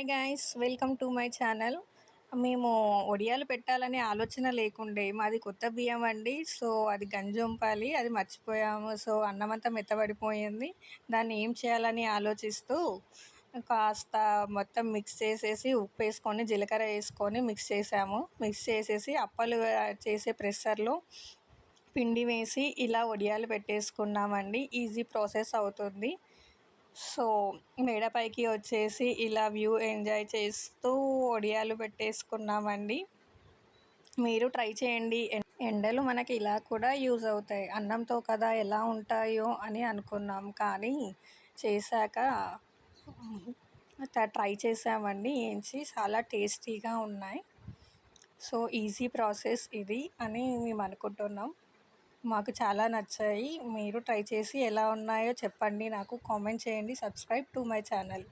Hi guys, welcome to my channel. మేము వడియాలు పెట్టాలనే ఆలోచన లేకుండే. మాది కొత్త బియ్యం అండి. సో అది గంజొంపాలి, అది మర్చిపోయాము. సో అన్నం అంతా మెత్తబడిపోయింది. దాన్ని ఏం చేయాలని ఆలోచిస్తూ కాస్త మొత్తం మిక్స్ చేసేసి ఉప్పు వేసుకొని జీలకర్ర వేసుకొని మిక్స్ చేసాము. మిక్స్ చేసేసి అప్పలు చేసే ప్రెషర్లో పిండి వేసి ఇలా వడియాలు పెట్టేసుకున్నామండి. ఈజీ ప్రాసెస్ అవుతుంది. సో మేడపైకి వచ్చేసి ఇలా వ్యూ ఎంజాయ్ చేస్తూ వడియాలు పెట్టేసుకున్నామండి. మీరు ట్రై చేయండి. ఎండలు మనకి ఇలా కూడా యూజ్ అవుతాయి. అన్నంతో కదా ఎలా ఉంటాయో అని అనుకున్నాం, కానీ చేశాక ట్రై చేసామండి. ఏంచి చాలా టేస్టీగా ఉన్నాయి. సో ఈజీ ప్రాసెస్ ఇది అని మేము అనుకుంటున్నాం. మాకు చాలా నచ్చాయి. మీరు ట్రై చేసి ఎలా ఉన్నాయో చెప్పండి, నాకు కామెంట్ చేయండి. Subscribe to my channel.